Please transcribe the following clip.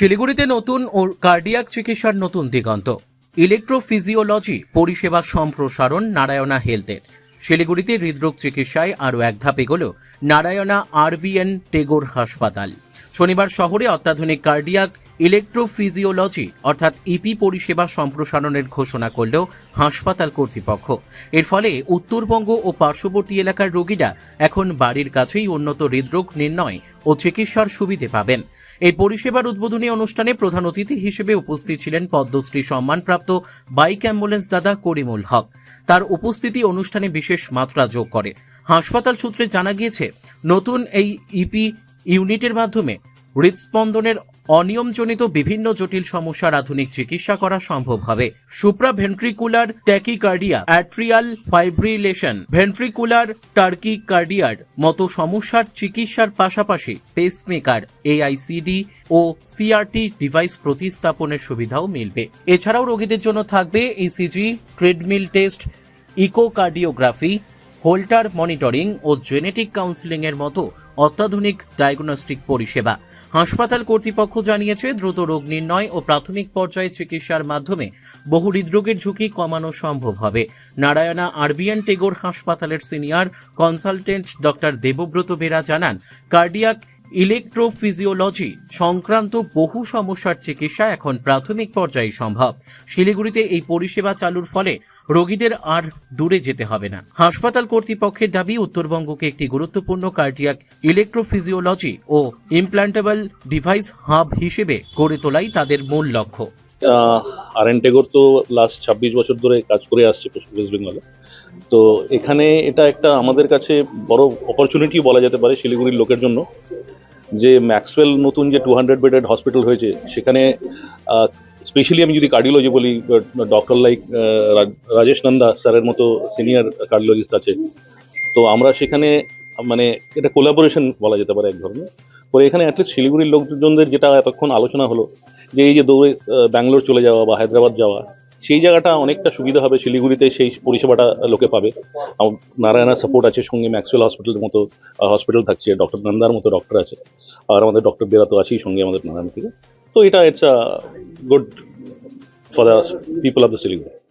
শিলিগুড়িতে নতুন ও কার্ডিয়াক চিকিৎসার নতুন দিগন্ত। ইলেকট্রোফিজিওলজি পরিষেবা সম্প্রসারণ নারায়ণা হেলথের। শিলিগুড়িতে হৃদরোগ চিকিৎসায় আরও এক ধাপ এগোল নারায়ণা আরবিএন টেগোর হাসপাতাল। শনিবার শহরে অত্যাধুনিক কার্ডিয়াক ইলেকট্রোফিজিওলজি অর্থাৎ ইপি পরিষেবা সম্প্রসারণের ঘোষণা করল হাসপাতাল কর্তৃপক্ষ। এর ফলে উত্তরবঙ্গ ও পার্শ্ববর্তী এলাকার রোগীরা এখন বাড়ির কাছেই উন্নত হৃদরোগ নির্ণয় ও চিকিৎসার সুবিধে পাবেন। এই পরিষেবার উদ্বোধনী অনুষ্ঠানে প্রধান অতিথি হিসেবে উপস্থিত ছিলেন পদ্মশ্রী সম্মানপ্রাপ্ত বাইক অ্যাম্বুলেন্স দাদা করিমুল হক। তার উপস্থিতি অনুষ্ঠানে বিশেষ মাত্রা যোগ করে। হাসপাতাল সূত্রে জানা গিয়েছে, নতুন এই ইপি ইউনিটের মাধ্যমে হৃদস্পন্দনের অনিয়মজনিত বিভিন্ন জটিল সমস্যার আধুনিক চিকিৎসা করা সম্ভব হবে। Supraventricular tachycardia, atrial fibrillation, ventricular টার্কিকার্ডিয়ার মতো সমস্যার চিকিৎসার পাশাপাশি পেসমেকার, এআইসিডি ও সিআরটি ডিভাইস প্রতিস্থাপনের সুবিধাও মিলবে। এছাড়াও রোগীদের জন্য থাকবে ECG, treadmill test, echocardiography, Holter monitoring ও জেনেটিক কাউন্সেলিং এর মতো অত্যাধুনিক ডায়াগনস্টিক পরিষেবা। হাসপাতাল কর্তৃপক্ষ জানিয়েছে, দ্রুত রোগ নির্ণয় ও প্রাথমিক পর্যায়ে চিকিৎসার মাধ্যমে বহু হৃদরোগের ঝুঁকি কমানো সম্ভব হবে। নারায়ণা আরবিএন টেগোর হাসপাতালের senior consultant doctor Debabrata Bera জানান, কার্ডিয়াক ইলেকট্রোফিজিওলজি সংক্রান্ত বহু সমস্যার চিকিৎসা এখন প্রাথমিক পর্যায়ে সম্ভব। শিলিগুড়িতে এই পরিষেবা চালুর ফলে রোগীদের আর দূরে যেতে হবে না। হাসপাতাল কর্তৃপক্ষের দাবি, উত্তরবঙ্গকে একটি গুরুত্বপূর্ণ কার্ডিয়াক ইলেকট্রোফিজিওলজি ও ইমপ্ল্যান্টেবল ডিভাইস হাব হিসেবে গড়ে তোলাই তাদের মূল লক্ষ্য। আরএন টেগোর তো লাস্ট 26 বছর ধরে কাজ করে আসছে ওয়েস্ট বেঙ্গলে। তো এখানে এটা একটা আমাদের কাছে বড় অপরচুনিটি বলা যেতে পারে শিলিগুড়ির লোকের জন্য, যে ম্যাক্সওয়েল নতুন যে 200 বেডেড হসপিটাল হয়েছে, সেখানে স্পেশালি আমি যদি কার্ডিওলজি বলি, ডক্টর লাইক রাজেশ নন্দা স্যারের মতো সিনিয়র কার্ডিওলজিস্ট আছে। তো আমরা সেখানে মানে এটা কোলাবোরেশন বলা যেতে পারে এক ধরনের করে। এখানে অ্যাটলিস্ট শিলিগুড়ির লোকজনদের যেটা এতক্ষণ আলোচনা হলো, যে এই যে দৌড়ে ব্যাঙ্গালোর চলে যাওয়া বা হায়দ্রাবাদ যাওয়া, সেই জায়গাটা অনেকটা সুবিধা হবে। শিলিগুড়িতে সেই পরিষেবাটা লোকে পাবে। নারায়ণা সাপোর্ট আছে, সঙ্গে ম্যাক্সওয়েল হসপিটালের মতো হসপিটাল থাকছে, ডক্টর নন্দার মতো ডক্টর আছে, আর আমাদের ডক্টর বেরা তো আছেই সঙ্গে আমাদের নারায়ণ থেকে। তো এটা it's good for the people of the Siliguri.